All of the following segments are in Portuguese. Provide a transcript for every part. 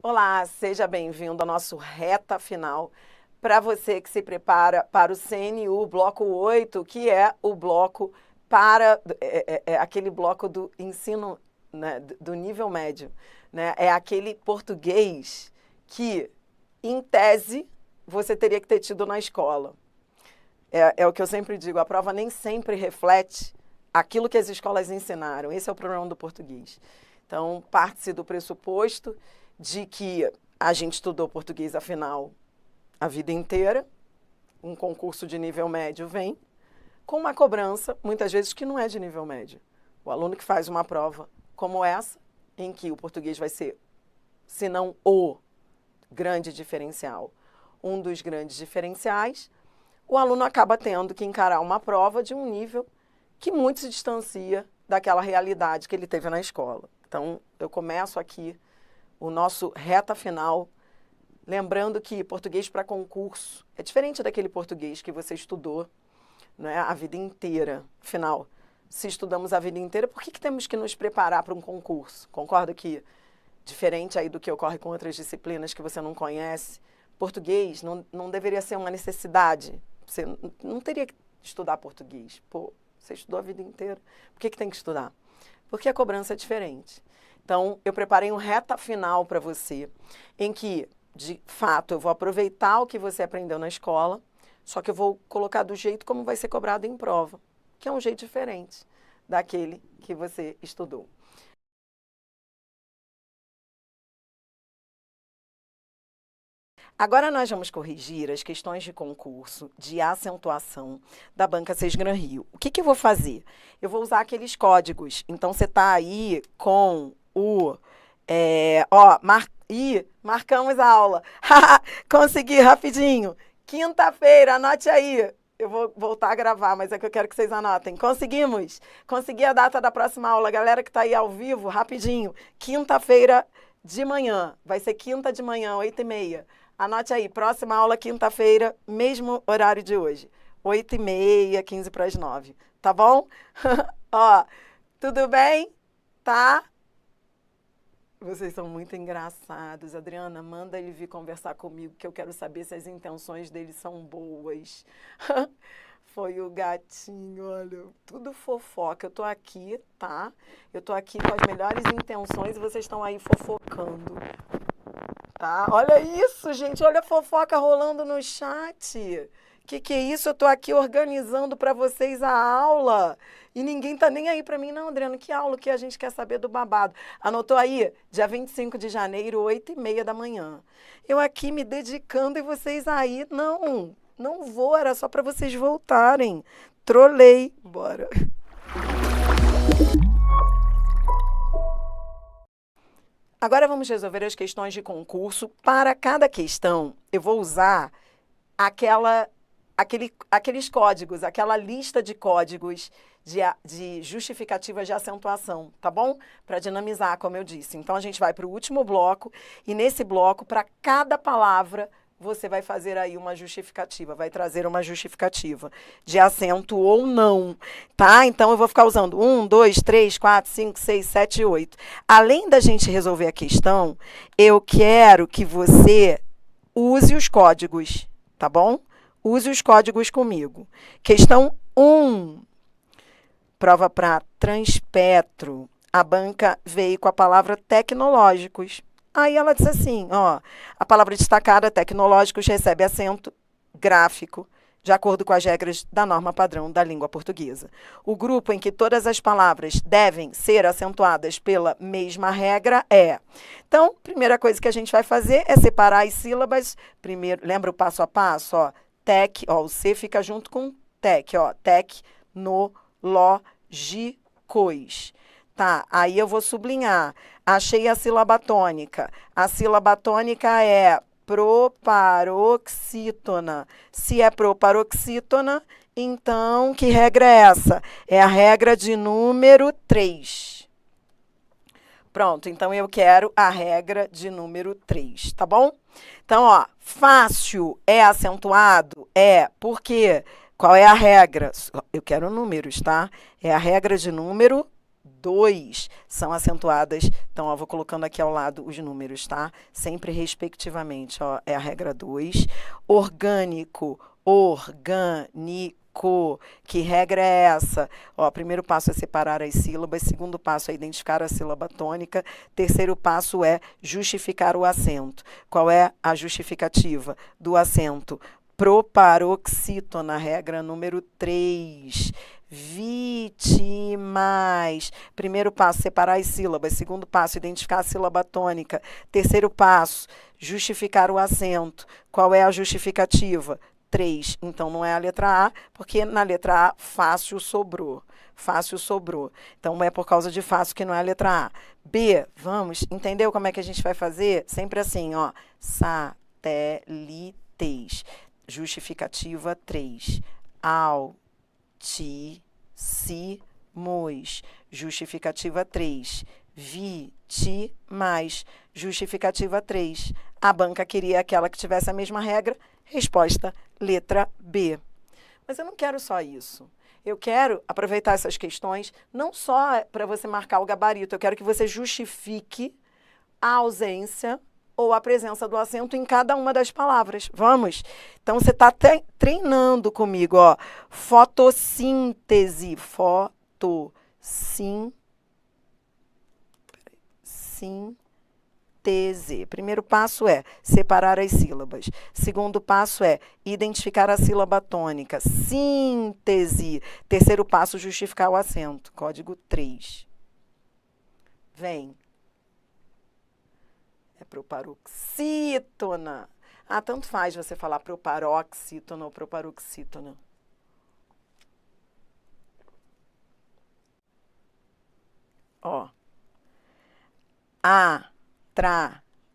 Olá, seja bem-vindo ao nosso reta final. Para você que se prepara para o CNU Bloco 8, que é o bloco para aquele bloco do ensino, né, do nível médio, né? É aquele português que, em tese, você teria que ter tido na escola. É o que eu sempre digo, a prova nem sempre reflete aquilo que as escolas ensinaram. Esse é o problema do português. Então, parte-se do pressuposto de que a gente estudou português, afinal, a vida inteira, um concurso de nível médio vem, com uma cobrança, muitas vezes, que não é de nível médio. O aluno que faz uma prova como essa, em que o português vai ser, se não o grande diferencial, um dos grandes diferenciais, o aluno acaba tendo que encarar uma prova de um nível que muito se distancia daquela realidade que ele teve na escola. Então, eu começo aqui o nosso reta final, lembrando que português para concurso é diferente daquele português que você estudou, né, a vida inteira. Afinal, se estudamos a vida inteira, por que temos que nos preparar para um concurso? Concordo que, diferente aí do que ocorre com outras disciplinas que você não conhece, português não deveria ser uma necessidade. Você não teria que estudar português. Pô, você estudou a vida inteira. Por que tem que estudar? Porque a cobrança é diferente. Então, eu preparei um reta final para você, em que, de fato, eu vou aproveitar o que você aprendeu na escola, só que eu vou colocar do jeito como vai ser cobrado em prova, que é um jeito diferente daquele que você estudou. Agora nós vamos corrigir as questões de concurso de acentuação da Banca 6 Gran Rio. O que eu vou fazer? Eu vou usar aqueles códigos. Então, você está aí com o... marcamos a aula. Consegui, rapidinho. Quinta-feira, anote aí. Eu vou voltar a gravar, mas é que eu quero que vocês anotem. Conseguimos? Consegui a data da próxima aula. Galera que está aí ao vivo, rapidinho. Quinta-feira de manhã. Vai ser quinta de manhã, 8h30. Anote aí, próxima aula, quinta-feira, mesmo horário de hoje. 8h30, 15 para as 9. Tá bom? Ó, tudo bem? Tá? Vocês são muito engraçados. Adriana, manda ele vir conversar comigo, que eu quero saber se as intenções dele são boas. Foi o gatinho, olha, tudo fofoca. Eu tô aqui, tá? Eu tô aqui com as melhores intenções e vocês estão aí fofocando. Tá? Olha isso, gente. Olha a fofoca rolando no chat. Que é isso? Eu tô aqui organizando para vocês a aula. E ninguém tá nem aí para mim, não, Adriana. Que aula que a gente quer saber do babado? Anotou aí? Dia 25 de janeiro, 8h30 da manhã. Eu aqui me dedicando e vocês aí. Não vou. Era só para vocês voltarem. Trolei. Bora. Agora vamos resolver as questões de concurso. Para cada questão, eu vou usar aqueles códigos, aquela lista de códigos de justificativas de acentuação, tá bom? Para dinamizar, como eu disse. Então, a gente vai para o último bloco e nesse bloco, para cada palavra, você vai fazer aí uma justificativa, vai trazer uma justificativa de acento ou não, tá? Então, eu vou ficar usando 1, 2, 3, 4, 5, 6, 7, 8. Além da gente resolver a questão, eu quero que você use os códigos, tá bom? Use os códigos comigo. Questão 1. Prova para Transpetro. A banca veio com a palavra tecnológicos. Aí ela diz assim, ó, a palavra destacada, tecnológicos, recebe acento gráfico, de acordo com as regras da norma padrão da língua portuguesa. O grupo em que todas as palavras devem ser acentuadas pela mesma regra é... Então, primeira coisa que a gente vai fazer é separar as sílabas. Primeiro, lembra o passo a passo? Ó, tec, ó, o C fica junto com tec, ó, tecnológicos. Tá, aí eu vou sublinhar. Achei a sílaba tônica. A sílaba tônica é proparoxítona. Se é proparoxítona, então que regra é essa? É a regra de número 3. Pronto, então eu quero a regra de número 3, tá bom? Então, ó, fácil é acentuado? É, por quê? Qual é a regra? Eu quero números, tá? É a regra de número 2 são acentuadas. Então, ó, vou colocando aqui ao lado os números, tá? Sempre respectivamente, ó, é a regra 2. Orgânico, orgânico. Que regra é essa? Ó, primeiro passo é separar as sílabas, segundo passo é identificar a sílaba tônica, terceiro passo é justificar o acento. Qual é a justificativa do acento? Proparoxítona, regra número 3. Vítimas. Primeiro passo, separar as sílabas. Segundo passo, identificar a sílaba tônica. Terceiro passo, justificar o acento. Qual é a justificativa? 3. Então, não é a letra A, porque na letra A, fácil sobrou. Fácil sobrou. Então, é por causa de fácil que não é a letra A. B, vamos, entendeu como é que a gente vai fazer? Sempre assim, ó. Satélites. Justificativa 3. Altíssimos. Justificativa 3. Vítimas. Justificativa 3. A banca queria aquela que tivesse a mesma regra. Resposta, letra B. Mas eu não quero só isso. Eu quero aproveitar essas questões não só para você marcar o gabarito, eu quero que você justifique a ausência ou a presença do acento em cada uma das palavras. Vamos? Então, você está treinando comigo, ó. Fotossíntese. Fotossíntese. Primeiro passo é separar as sílabas. Segundo passo é identificar a sílaba tônica. Síntese. Terceiro passo, justificar o acento. Código 3. Vem. É proparoxítona. Ah, tanto faz você falar proparoxítona ou proparoxítona. Ó.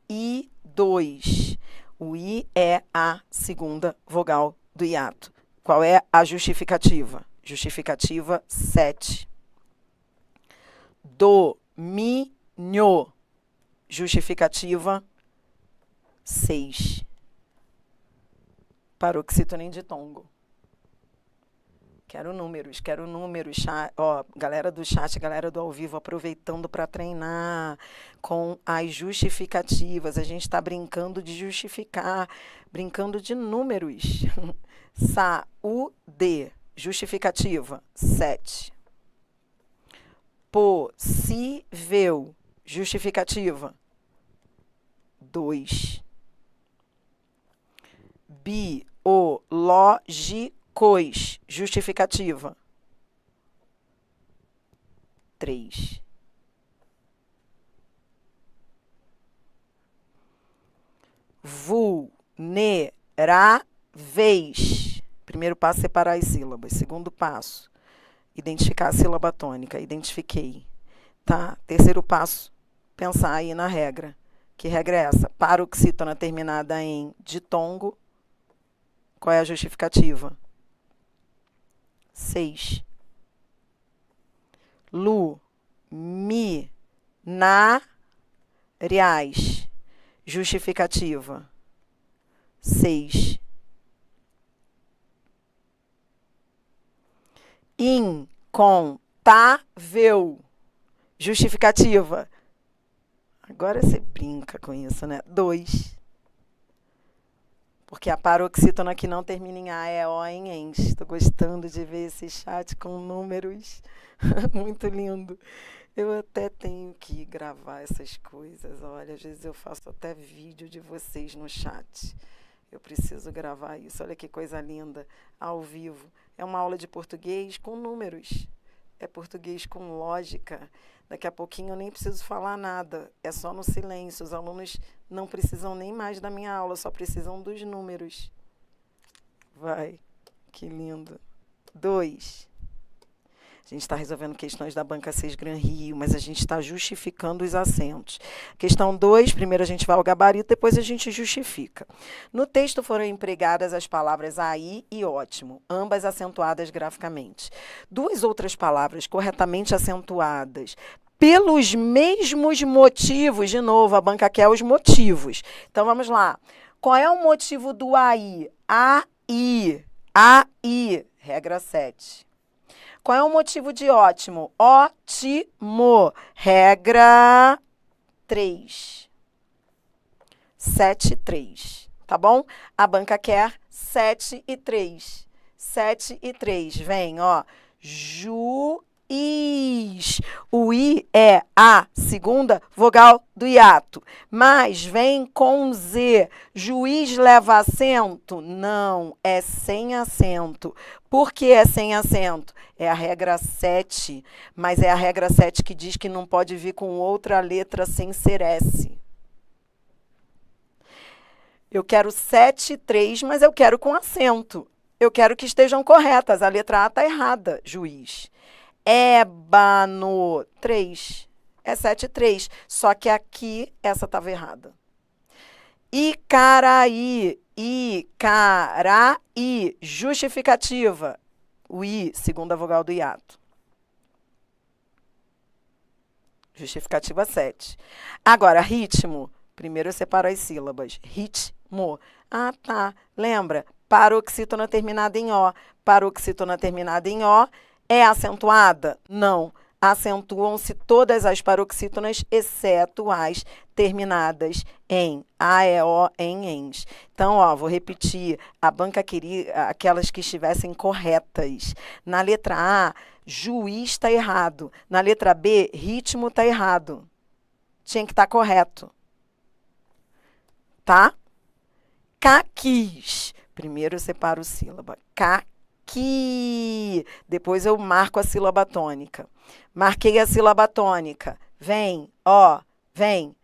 I, 2. O I é a segunda vogal do hiato. Qual é a justificativa? Justificativa 7. Domínio. Justificativa 6. Paroxítona em ditongo. Quero números. Ó, galera do chat, galera do ao vivo, aproveitando para treinar com as justificativas. A gente está brincando de justificar, brincando de números. Saúde. Justificativa 7. Possível. Justificativa 2. Biológicos. Justificativa 3. Vulneráveis. Primeiro passo, separar as sílabas. Segundo passo, identificar a sílaba tônica. Identifiquei. Tá? Terceiro passo, pensar aí na regra. Que regra é essa? Paroxítona terminada em ditongo. Qual é a justificativa? 6. Luminarias. Justificativa 6. Incontável. Justificativa. Agora você brinca com isso, né? 2. Porque a paroxítona que não termina em A é O em ENS. Estou gostando de ver esse chat com números. Muito lindo. Eu até tenho que gravar essas coisas. Olha, às vezes eu faço até vídeo de vocês no chat. Eu preciso gravar isso. Olha que coisa linda, ao vivo. É uma aula de português com números. É português com lógica. Daqui a pouquinho eu nem preciso falar nada. É só no silêncio. Os alunos não precisam nem mais da minha aula, só precisam dos números. Vai, que lindo. 2. A gente está resolvendo questões da banca 6 Gran Rio, mas a gente está justificando os acentos. Questão 2, primeiro a gente vai ao gabarito, depois a gente justifica. No texto foram empregadas as palavras aí e ótimo, ambas acentuadas graficamente. 2 outras palavras corretamente acentuadas pelos mesmos motivos. De novo, a banca quer os motivos. Então, vamos lá. Qual é o motivo do aí? Aí. Aí. Regra 7. Qual é o motivo de ótimo? Ótimo. Regra 3. 7 e 3. Tá bom? A banca quer 7 e 3. 7 e 3. Vem, ó. Juiz. O I é a segunda vogal do hiato, mas vem com Z. Juiz leva acento? Não, é sem acento. Por que é sem acento? É a regra 7, mas é a regra 7 que diz que não pode vir com outra letra sem ser S. Eu quero 7 e 3, mas eu quero com acento. Eu quero que estejam corretas. A letra A está errada, juiz. Ébano, 3. É 7 e 3. Só que aqui, essa estava errada. Icaraí. Icaraí. Justificativa. O I, segunda vogal do hiato. Justificativa 7. Agora, ritmo. Primeiro eu separo as sílabas. Ritmo. Ah, tá. Lembra? Paroxítona terminada em O. Paroxítona terminada em O é acentuada? Não. Acentuam-se todas as paroxítonas, exceto as terminadas em A, E, O, em ENS. Então, ó, vou repetir. A banca queria aquelas que estivessem corretas. Na letra A, juiz está errado. Na letra B, ritmo está errado. Tinha que estar correto. Tá? Caquis. Primeiro eu separo sílaba. Caqui. Depois eu marco a sílaba tônica. Marquei a sílaba tônica. Vem, ó, vem.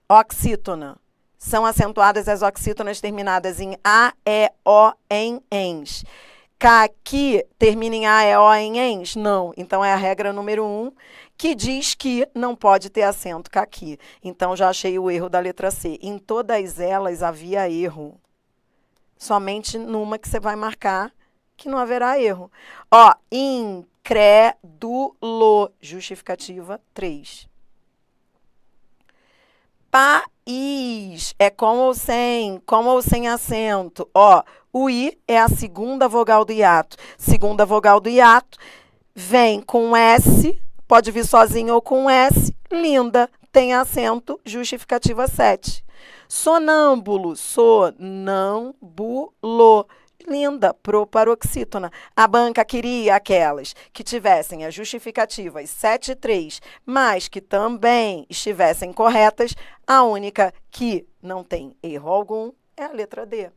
Oxítona. São acentuadas as oxítonas terminadas em A, E, O, em ENS. Caqui termina em A, E, O, em ENS? Não. Então é a regra número 1, que diz que não pode ter acento caqui. Então já achei o erro da letra C. Em todas elas havia erro. Somente numa que você vai marcar que não haverá erro. Ó, incrédulo, justificativa 3. País, é com ou sem acento. Ó, o I é a segunda vogal do hiato. Segunda vogal do hiato vem com S, pode vir sozinho ou com S, linda, tem acento, justificativa 7. Sonâmbulo, sonâmbulo, linda, proparoxítona. A banca queria aquelas que tivessem as justificativas 7 e 3, mas que também estivessem corretas. A única que não tem erro algum é a letra D.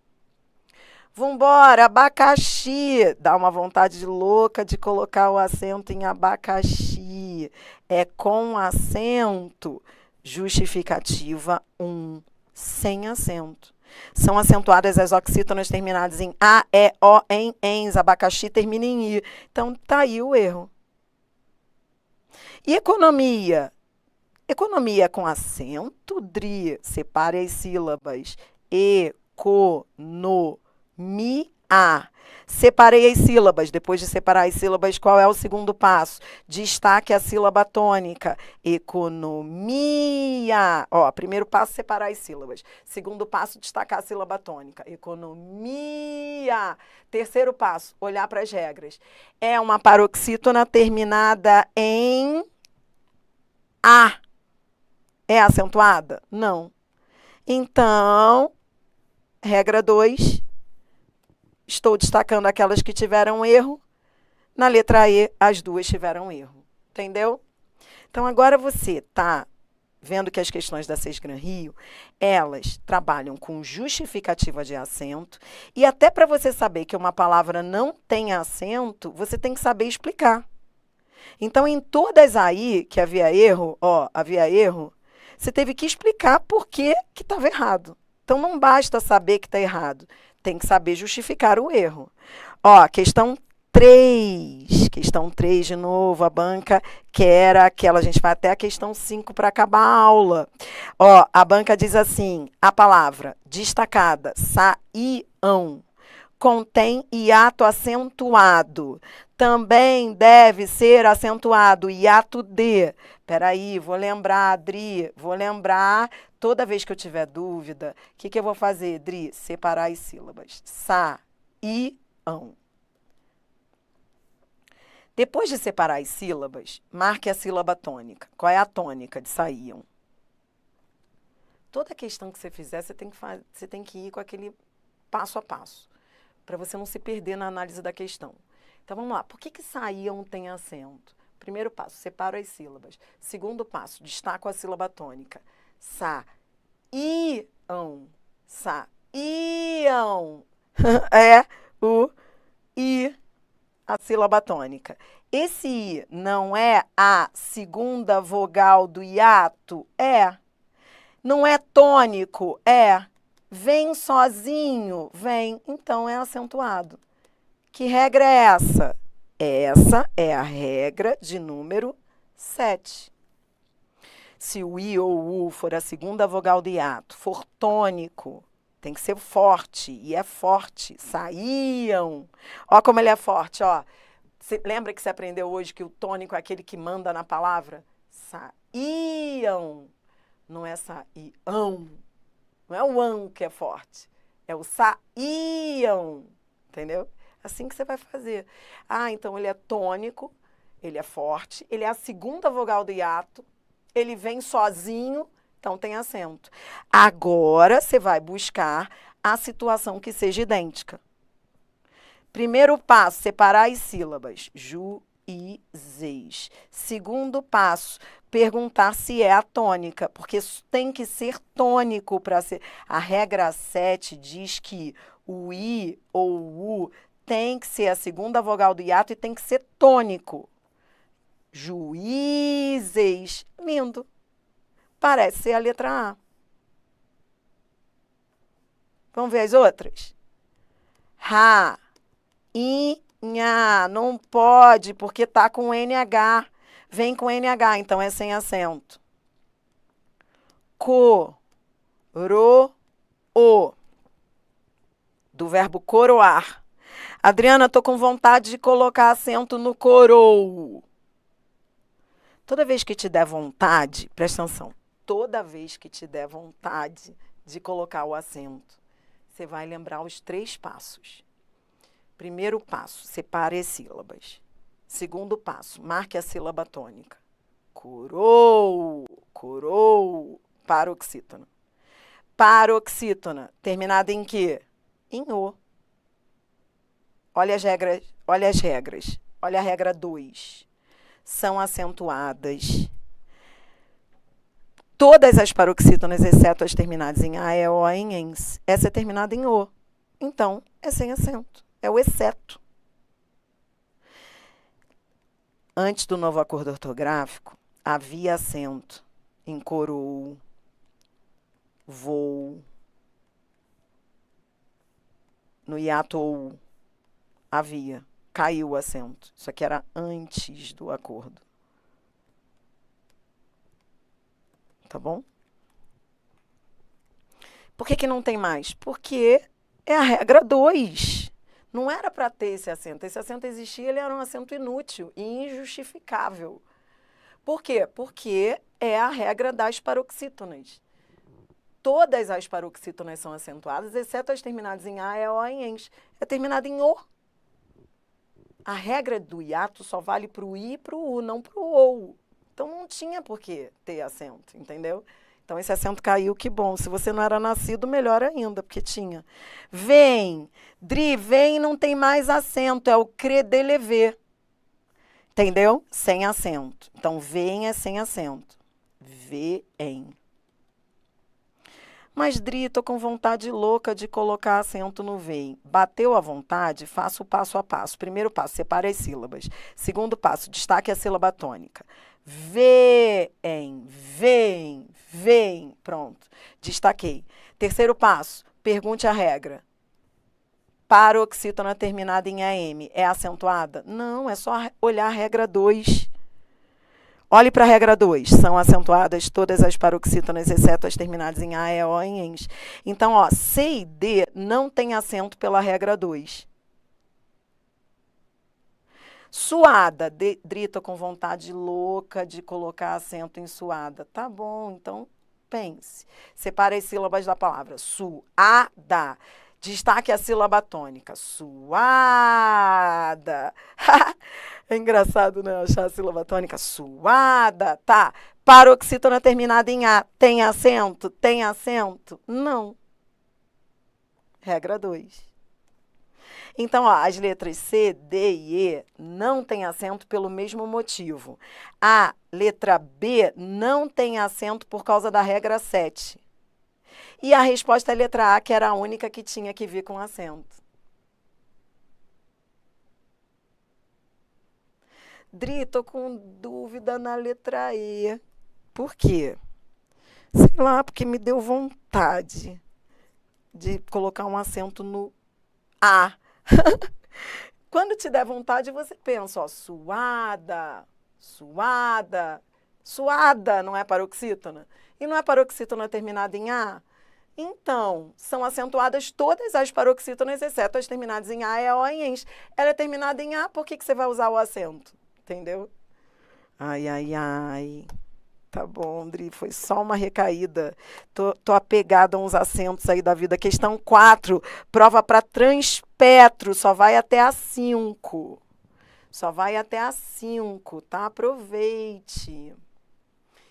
Vambora, abacaxi. Dá uma vontade louca de colocar o acento em abacaxi. É com acento, justificativa 1. Sem acento. São acentuadas as oxítonas terminadas em A, E, O, em ENS. Abacaxi termina em I. Então, tá aí o erro. E economia? Economia com acento, Dri. Separe as sílabas. Economia. Separei as sílabas. Depois de separar as sílabas, qual é o segundo passo? Destaque a sílaba tônica. Economia. Ó, primeiro passo, separar as sílabas. Segundo passo, destacar a sílaba tônica. Economia. Terceiro passo, olhar para as regras. É uma paroxítona terminada em A. É acentuada? Não. Então, regra 2. Estou destacando aquelas que tiveram erro. Na letra E, as duas tiveram erro. Entendeu? Então, agora você está vendo que as questões da Sesgran Rio, elas trabalham com justificativa de acento. E até para você saber que uma palavra não tem acento, você tem que saber explicar. Então, em todas aí que havia erro, você teve que explicar por que estava errado. Então, não basta saber que está errado. Tem que saber justificar o erro. Ó, questão 3. Questão 3, de novo, a banca quer aquela. A gente vai até a questão 5 para acabar a aula. Ó, a banca diz assim, a palavra destacada, saíam, contém hiato acentuado. Também deve ser acentuado hiato D. Peraí, vou lembrar, Adri, vou lembrar. Toda vez que eu tiver dúvida, o que eu vou fazer, Dri? Separar as sílabas. Sa-i-ão. Depois de separar as sílabas, marque a sílaba tônica. Qual é a tônica de saíam? Toda questão que você fizer, você tem que ir com aquele passo a passo, para você não se perder na análise da questão. Então, vamos lá. Por que saíam tem acento? Primeiro passo, separo as sílabas. Segundo passo, destaco a sílaba tônica. Sa-iam. Sa-iam. É o I, a sílaba tônica. Esse I não é a segunda vogal do hiato? É. Não é tônico? É. Vem sozinho? Vem. Então é acentuado. Que regra é essa? Essa é a regra de número 7. Se o I ou o U for a segunda vogal do hiato, for tônico, tem que ser forte, e é forte. Saíam. Ó como ele é forte, ó. Você lembra que você aprendeu hoje que o tônico é aquele que manda na palavra? Saíam. Não é saíam. Não é o ão que é forte. É o saíam. Entendeu? Assim que você vai fazer. Ah, então ele é tônico, ele é forte, ele é a segunda vogal do hiato, ele vem sozinho, então tem acento. Agora você vai buscar a situação que seja idêntica. Primeiro passo, separar as sílabas. Juízes. Segundo passo, perguntar se é a tônica, porque tem que ser tônico para ser. A regra 7 diz que o I ou o U tem que ser a segunda vogal do hiato e tem que ser tônico. Juízes. Lindo. Parece ser a letra A. Vamos ver as outras? Rainha. Não pode, porque tá com NH. Vem com NH, então é sem acento. Coroou. Do verbo coroar. Adriana, tô com vontade de colocar acento no corou. Toda vez que te der vontade, presta atenção, toda vez que te der vontade de colocar o acento, você vai lembrar os 3 passos. Primeiro passo, separe as sílabas. Segundo passo, marque a sílaba tônica. Corou, corou, paroxítona. Paroxítona, terminada em quê? Em O. Olha as regras, olha as regras. Olha a regra 2. São acentuadas. Todas as paroxítonas, exceto as terminadas em A, E, O, em ENS. Essa é terminada em O. Então, é sem acento. É o exceto. Antes do novo acordo ortográfico, havia acento em corou, vou, no hiato ou. Havia. Caiu o acento. Isso aqui era antes do acordo. Tá bom? Por que não tem mais? Porque é a regra 2. Não era para ter esse acento. Esse acento existia, ele era um acento inútil e injustificável. Por quê? Porque é a regra das paroxítonas. Todas as paroxítonas são acentuadas, exceto as terminadas em A, E, O, em ENS. É terminada em O. A regra do hiato só vale para o I e para o U, não para o OU. Então, não tinha por que ter acento, entendeu? Então, esse acento caiu, que bom. Se você não era nascido, melhor ainda, porque tinha. Vem. Dri, vem não tem mais acento, é o credelever. Entendeu? Sem acento. Então, vem é sem acento. Vem. Mas, Dri, tô com vontade louca de colocar acento no vem. Bateu à vontade? Faça o passo a passo. Primeiro passo, separe as sílabas. Segundo passo, destaque a sílaba tônica. Vem, vem, vem. Pronto, destaquei. Terceiro passo, pergunte a regra. Paroxítona terminada em AM é acentuada? Não, é só olhar a regra 2. Olhe para a regra 2. São acentuadas todas as paroxítonas, exceto as terminadas em A, E, O, em ENS. Então, ó, C e D não tem acento pela regra 2. Suada. Drita com vontade louca de colocar acento em suada. Tá bom, então pense. Separe as sílabas da palavra. Suada. Destaque a sílaba tônica. Suada. É engraçado, né? Achar a sílaba tônica. Suada. Tá. Paroxítona terminada em A. Tem acento? Tem acento? Não. Regra 2. Então, ó, as letras C, D e E não têm acento pelo mesmo motivo. A letra B não tem acento por causa da regra 7. E a resposta é a letra A, que era a única que tinha que vir com acento. Dri, tô com dúvida na letra E. Por quê? Sei lá, porque me deu vontade de colocar um acento no A. Quando te der vontade, você pensa, ó, suada, suada, suada, não é paroxítona? E não é paroxítona terminada em A? Então, são acentuadas todas as paroxítonas, exceto as terminadas em A e a O em ens. Ela é terminada em A, por que você vai usar o acento? Entendeu? Ai, ai, ai. Tá bom, Dri, foi só uma recaída. Tô apegada a uns acentos aí da vida. Questão 4, prova para transpetro, só vai até a 5. Só vai até a 5, tá? Aproveite.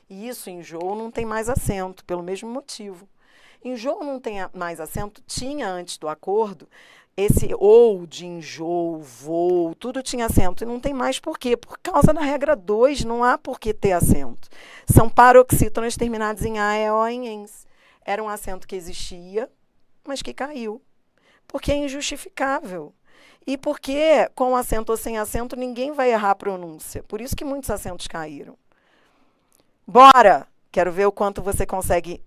E isso, enjoo, não tem mais acento, pelo mesmo motivo. Enjoo não tem mais acento, tinha antes do acordo, esse ou de enjoo, voo, tudo tinha acento. E não tem mais por quê? Por causa da regra 2, não há por que ter acento. São paroxítonas terminadas em A, E, O, em ens. Era um acento que existia, mas que caiu. Porque é injustificável. E porque, com acento ou sem acento, ninguém vai errar a pronúncia. Por isso que muitos acentos caíram. Bora! Quero ver o quanto você consegue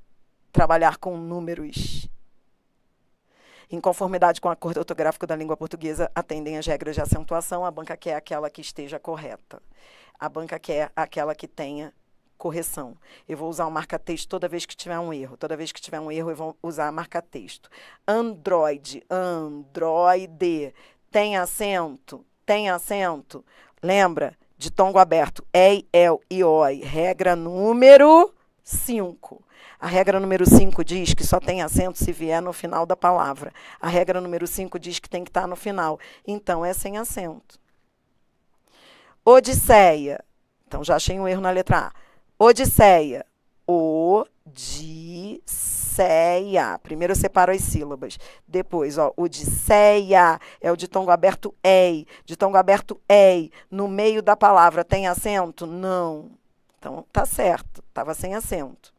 trabalhar com números. Em conformidade com o acordo ortográfico da língua portuguesa, atendem as regras de acentuação. A banca quer aquela que esteja correta. A banca quer aquela que tenha correção. Eu vou usar o marca-texto toda vez que tiver um erro. Toda vez que tiver um erro, eu vou usar marca-texto. Android, androide. Tem acento? Tem acento? Lembra? Ditongo aberto. Ei, el, e, oi. Regra número 5. A regra número 5 diz que só tem acento se vier no final da palavra. A regra número 5 diz que tem que estar no final. Então, é sem acento. Odisseia. Então, já achei um erro na letra A. Odisseia. Odisseia. Primeiro eu separo as sílabas. Depois, ó, Odisseia. É o ditongo aberto ei. Ditongo aberto ei. No meio da palavra tem acento? Não. Então, tá certo. Estava sem acento.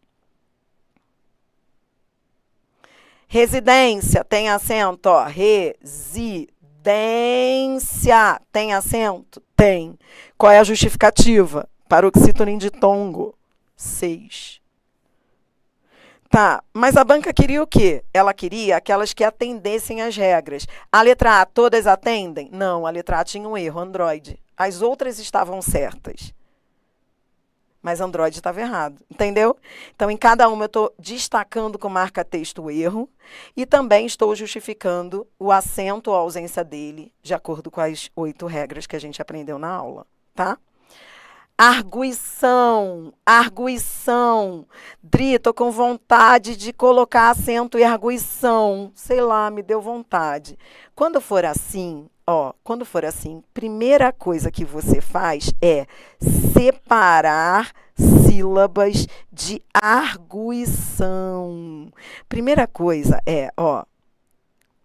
Residência, tem acento, ó. Residência, tem acento? Tem. Qual é a justificativa? Paroxítona em ditongo. 6. Tá, mas a banca queria o quê? Ela queria aquelas que atendessem às regras. A letra A, todas atendem? Não, a letra A tinha um erro, Android. As outras estavam certas. Mas Android estava errado, entendeu? Então, em cada uma eu estou destacando com marca-texto o erro e também estou justificando o acento ou a ausência dele, de acordo com as 8 regras que a gente aprendeu na aula, tá? Arguição, arguição. Dri, tô com vontade de colocar acento e arguição. Sei lá, me deu vontade. Quando for assim, ó, quando for assim, primeira coisa que você faz é separar sílabas de arguição. Primeira coisa é, ó,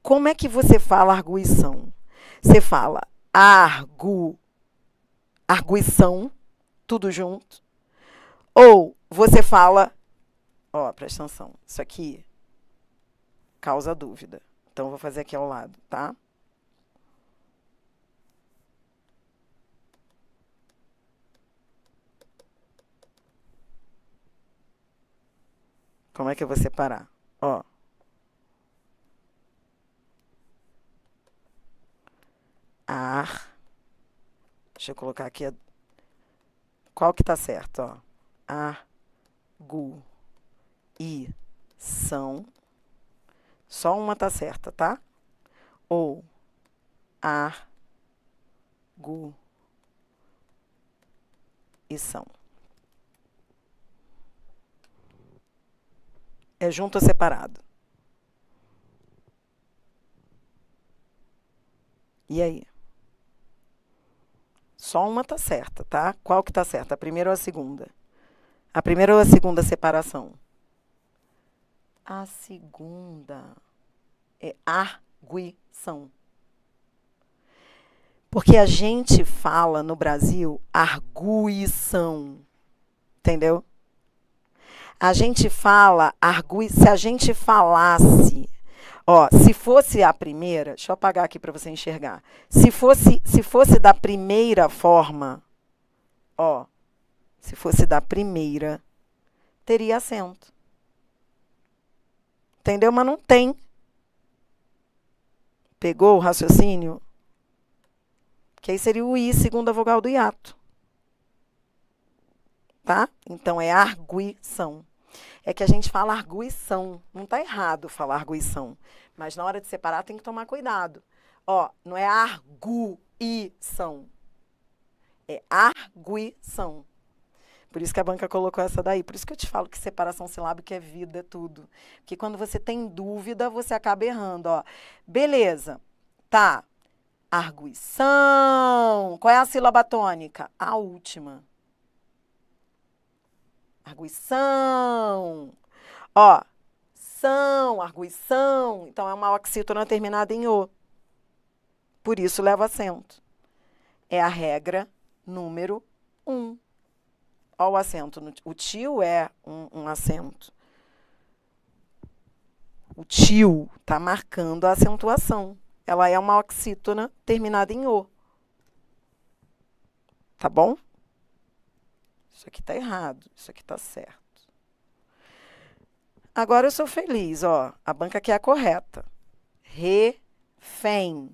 como é que você fala arguição? Você fala arguição, tudo junto. Ou você fala, ó, presta atenção, isso aqui causa dúvida. Então, eu vou fazer aqui ao lado, tá? Como é que eu vou separar? Ó. Deixa eu colocar aqui. Qual que tá certo, ó? Arguição. Só uma tá certa, tá? Ou arguição. É junto ou separado? E aí? Só uma tá certa, tá? Qual que tá certa? A primeira ou a segunda? A primeira ou a segunda separação? A segunda é arguição. Porque a gente fala no Brasil arguição, entendeu? A gente fala se a gente falasse, ó, se fosse a primeira, deixa eu apagar aqui para você enxergar. Se fosse da primeira forma, ó, se fosse da primeira, teria acento. Entendeu? Mas não tem. Pegou o raciocínio? Que aí seria o I, segunda vogal do hiato. Tá? Então, é arguição. É que a gente fala arguição. Não está errado falar arguição. Mas na hora de separar tem que tomar cuidado. Ó, não é arguição. É arguição. Por isso que a banca colocou essa daí. Por isso que eu te falo que separação silábica é vida, é tudo. Porque quando você tem dúvida, você acaba errando. Ó. Beleza. Tá. Arguição. Qual é a sílaba tônica? A última. Arguição. Ó. São, arguição. Então, é uma oxítona terminada em O. Por isso, leva acento. É a regra número 1. Ó o acento. O tio é um acento. O tio está marcando a acentuação. Ela é uma oxítona terminada em O. Tá bom? Isso aqui está errado. Isso aqui está certo. Agora eu sou feliz, ó. A banca aqui é a correta. Refém.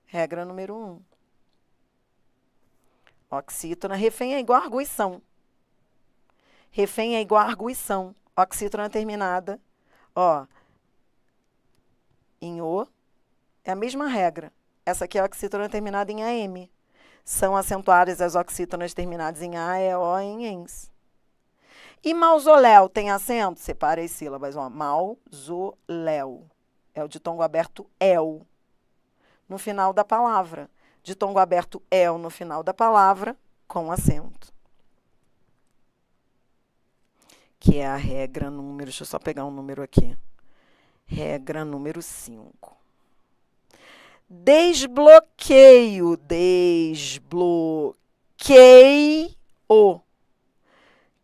Regra número 1. Oxítona. Refém é igual a arguição. Refém é igual a arguição. Oxítona terminada, ó, em O. É a mesma regra. Essa aqui é a oxítona terminada em AM. São acentuadas as oxítonas terminadas em A, E, O e em ENS. E mausoléu tem acento? Separa as sílabas. Ó. Mausoléu. É o ditongo aberto EL no final da palavra. Ditongo aberto EL no final da palavra com acento. Que é a regra número... Deixa eu só pegar um número aqui. Regra número 5. Desbloqueio. Desbloqueio.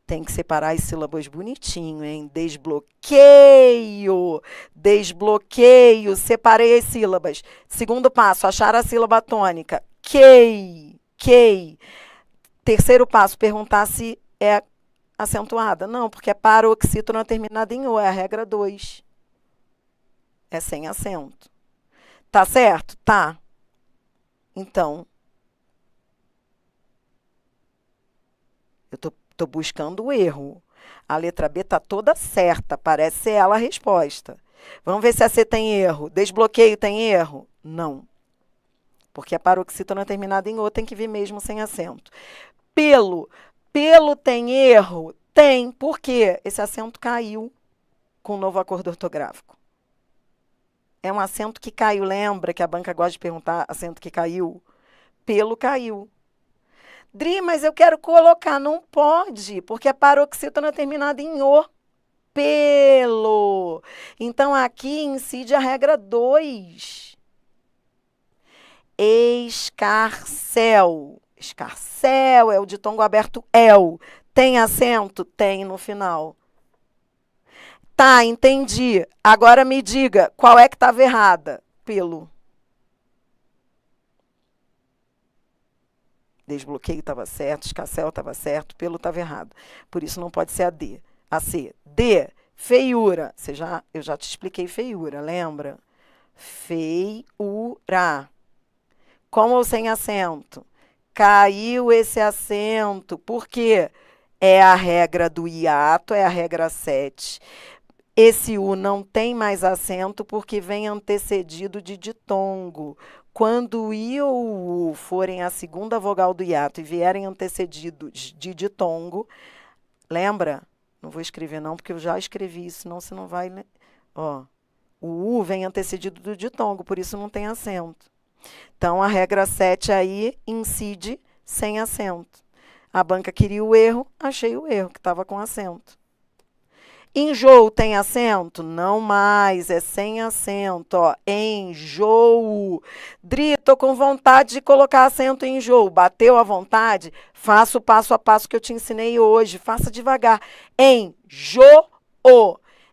Tem que separar as sílabas bonitinho, hein? Desbloqueio. Desbloqueio. Separei as sílabas. Segundo passo, achar a sílaba tônica. Quei. Quei. Terceiro passo, perguntar se é acentuada. Não, porque é paroxítona terminada em O. É a regra 2. É sem acento. Tá certo? Tá. Então, eu tô buscando o erro. A letra B tá toda certa, parece ser ela a resposta. Vamos ver se a C tem erro. Desbloqueio tem erro? Não. Porque a paroxítona terminada em O tem que vir mesmo sem acento. Pelo. Pelo tem erro? Tem. Por quê? Esse acento caiu com o novo acordo ortográfico. É um acento que caiu. Lembra que a banca gosta de perguntar acento que caiu? Pelo caiu. Dri, mas eu quero colocar. Não pode, porque a paroxítona terminada em O. Pelo. Então, aqui incide a regra 2. Escarcel. Escarcel é o ditongo aberto EL. Tem acento? Tem no final. Tá, entendi. Agora me diga, qual é que estava errada? Pelo. Desbloqueio estava certo, escarcel estava certo, pelo estava errado. Por isso não pode ser a D. A C. D. Feiura. Eu já te expliquei feiura, lembra? Feiura. Com ou sem acento? Caiu esse acento. Por quê? É a regra do hiato, é a regra 7. Esse U não tem mais acento porque vem antecedido de ditongo. Quando o I ou o U forem a segunda vogal do hiato e vierem antecedidos de ditongo, lembra? Não vou escrever não, porque eu já escrevi isso, senão você não vai... Ó, o U vem antecedido do ditongo, por isso não tem acento. Então, a regra 7 aí incide sem acento. A banca queria o erro, achei o erro, que estava com acento. Enjoo tem acento? Não mais, é sem acento. Ó. Enjoo. Dri, tô com vontade de colocar acento em enjoo. Bateu a vontade? Faça o passo a passo que eu te ensinei hoje. Faça devagar. Enjoo.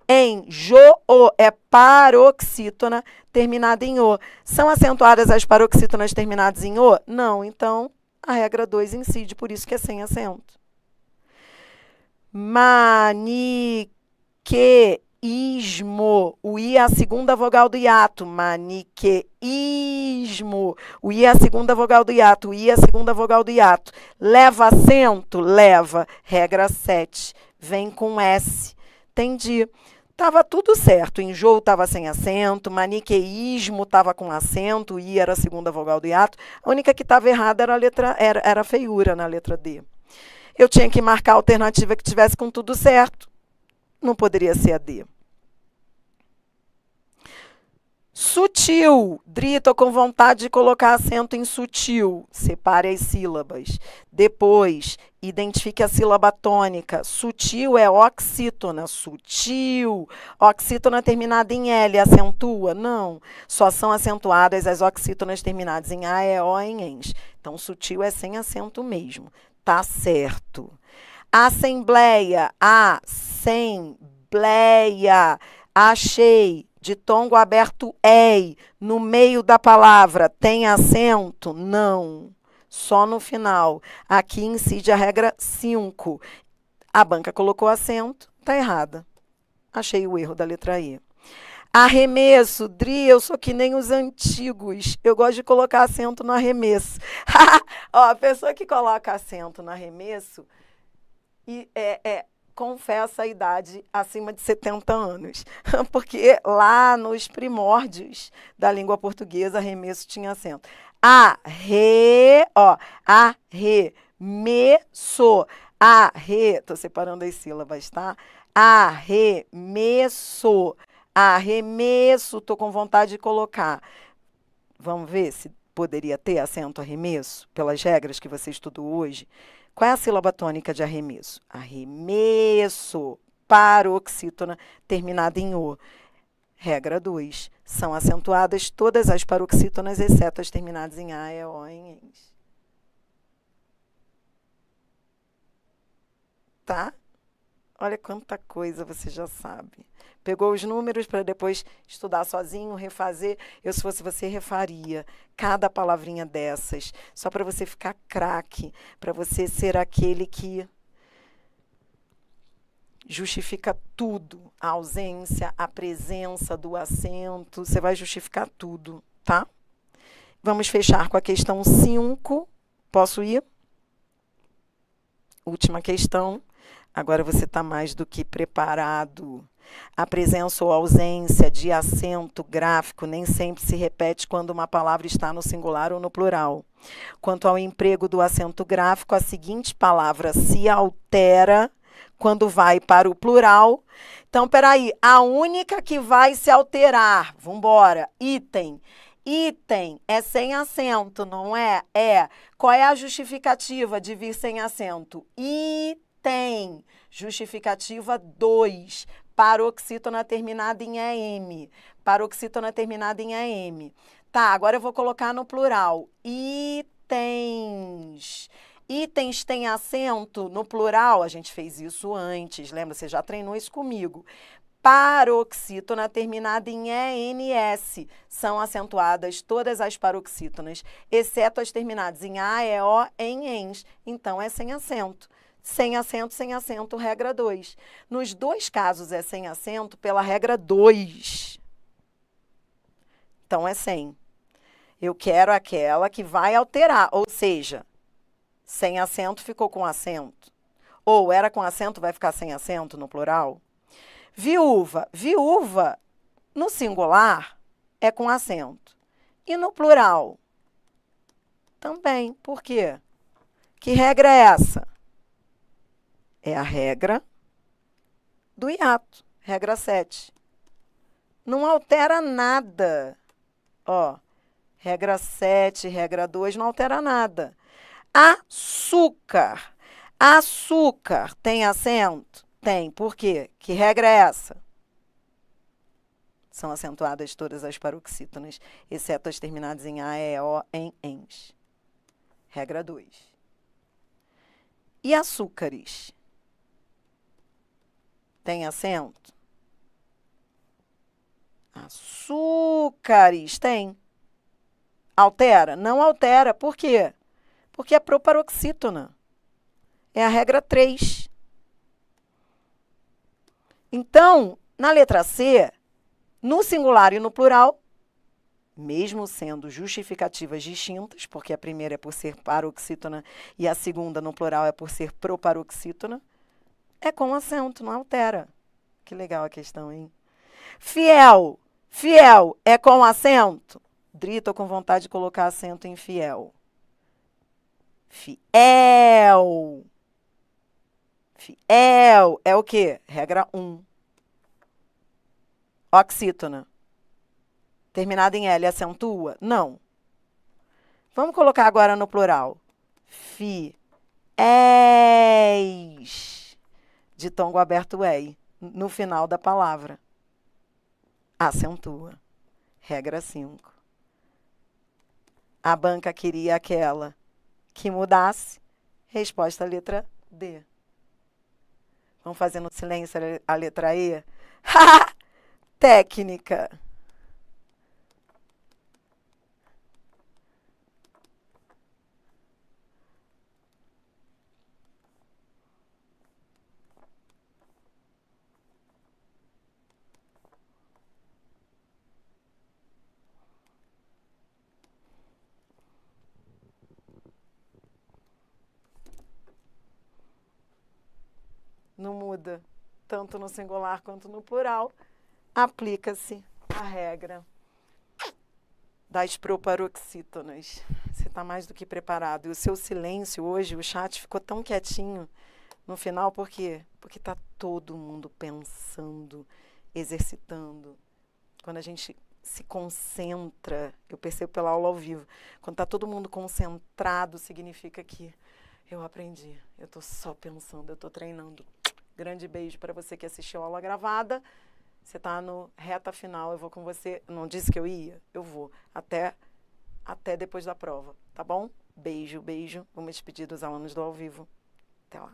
Enjoo é paroxítona terminada em O. São acentuadas as paroxítonas terminadas em O? Não, então a regra 2 incide, por isso que é sem acento. Maniqueísmo. O I é a segunda vogal do hiato. Maniqueísmo. O I é a segunda vogal do hiato. O I é a segunda vogal do hiato. Leva acento? Leva. Regra 7. Vem com S. Entendi. Estava tudo certo. Enjoo estava sem acento. Maniqueísmo estava com acento. O I era a segunda vogal do hiato. A única que estava errada era a feiura na letra D. Eu tinha que marcar a alternativa que tivesse com tudo certo. Não poderia ser a D. Sutil. Dri, estou com vontade de colocar acento em sutil. Separe as sílabas. Depois, identifique a sílaba tônica. Sutil é oxítona. Sutil. Oxítona terminada em L. Acentua? Não. Só são acentuadas as oxítonas terminadas em A, E, O, em ENS. Então, sutil é sem acento mesmo. Tá certo. Assembleia. Assembleia. Achei. Ditongo aberto EI. No meio da palavra. Tem acento? Não. Só no final. Aqui incide a regra 5. A banca colocou acento. Tá errada. Achei o erro da letra I. Arremesso. Dri, eu sou que nem os antigos. Eu gosto de colocar acento no arremesso. Ó, a pessoa que coloca acento no arremesso confessa a idade acima de 70 anos. Porque lá nos primórdios da língua portuguesa, arremesso tinha acento. Arremesso. Estou separando as sílabas, tá? Arremesso. Arremesso, estou com vontade de colocar. Vamos ver se poderia ter acento arremesso, pelas regras que você estudou hoje. Qual é a sílaba tônica de arremesso? Arremesso, paroxítona, terminada em O. Regra 2. São acentuadas todas as paroxítonas, exceto as terminadas em A, E, O, em ENS. Tá? Olha quanta coisa você já sabe. Pegou os números para depois estudar sozinho, refazer. Eu, se fosse você, refaria cada palavrinha dessas, só para você ficar craque, para você ser aquele que justifica tudo. A ausência, a presença do acento, você vai justificar tudo, tá? Vamos fechar com a questão 5. Posso ir? Última questão. Agora você está mais do que preparado. A presença ou ausência de acento gráfico nem sempre se repete quando uma palavra está no singular ou no plural. Quanto ao emprego do acento gráfico, a seguinte palavra se altera quando vai para o plural. Então, peraí, a única que vai se alterar, vamos embora, item. Item é sem acento, não é? É. Qual é a justificativa de vir sem acento? Item. Justificativa 2. Paroxítona terminada em EM. Paroxítona terminada em EM. Tá, agora eu vou colocar no plural. Itens. Itens têm acento no plural? A gente fez isso antes, lembra? Você já treinou isso comigo. Paroxítona terminada em ENS. São acentuadas todas as paroxítonas, exceto as terminadas em A, E, O, em ENS. Então, é sem acento. Sem acento, regra 2. Nos dois casos é sem acento pela regra 2. Então, é sem. Eu quero aquela que vai alterar, ou seja, sem acento ficou com acento. Ou era com acento, vai ficar sem acento no plural. Viúva. Viúva, no singular, é com acento. E no plural? Também. Por quê? Que regra é essa? É a regra do hiato, regra 7. Não altera nada. Ó, Regra 7, regra 2, não altera nada. Açúcar. Açúcar tem acento? Tem. Por quê? Que regra é essa? São acentuadas todas as paroxítonas, exceto as terminadas em A, E, O, em ENS. Regra 2. E açúcares? Tem acento? Açúcares tem. Altera? Não altera. Por quê? Porque é proparoxítona. É a regra 3. Então, na letra C, no singular e no plural, mesmo sendo justificativas distintas, porque a primeira é por ser paroxítona e a segunda, no plural, é por ser proparoxítona, é com acento, não altera. Que legal a questão, hein? Fiel. Fiel é com acento? Dri, tô com vontade de colocar acento em fiel. Fiel. Fiel é o quê? Regra 1. Oxítona. Terminada em L, acentua? Não. Vamos colocar agora no plural. Fiéis. Ditongo aberto ei, no final da palavra. Acentua. Regra 5. A banca queria aquela que mudasse. Resposta letra D. Vamos fazer no silêncio a letra E? Técnica. Não muda, tanto no singular quanto no plural, aplica-se a regra das proparoxítonas. Você está mais do que preparado. E o seu silêncio hoje, o chat ficou tão quietinho no final, por quê? Porque está todo mundo pensando, exercitando. Quando a gente se concentra, eu percebo pela aula ao vivo, quando está todo mundo concentrado, significa que eu aprendi, eu estou só pensando, eu estou treinando. Grande beijo para você que assistiu a aula gravada. Você está no reta final, eu vou com você. Não disse que eu ia? Eu vou. Até depois da prova, tá bom? Beijo, beijo. Vou me despedir dos alunos do ao vivo. Até lá.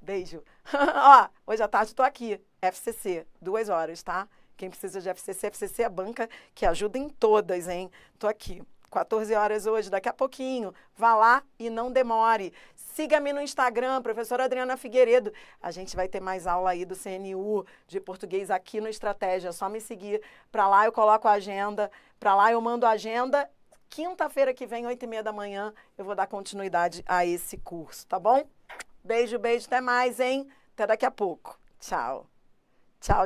Beijo. Ó, hoje à tarde estou aqui. FCC, 2 horas, tá? Quem precisa de FCC, FCC é a banca que ajuda em todas, hein? Tô aqui. 14 horas hoje, daqui a pouquinho. Vá lá e não demore. Siga-me no Instagram, professora Adriana Figueiredo. A gente vai ter mais aula aí do CNU de português aqui no Estratégia. É só me seguir. Para lá eu coloco a agenda. Para lá eu mando a agenda. Quinta-feira que vem, 8h30 da manhã, eu vou dar continuidade a esse curso, tá bom? Beijo, beijo. Até mais, hein? Até daqui a pouco. Tchau.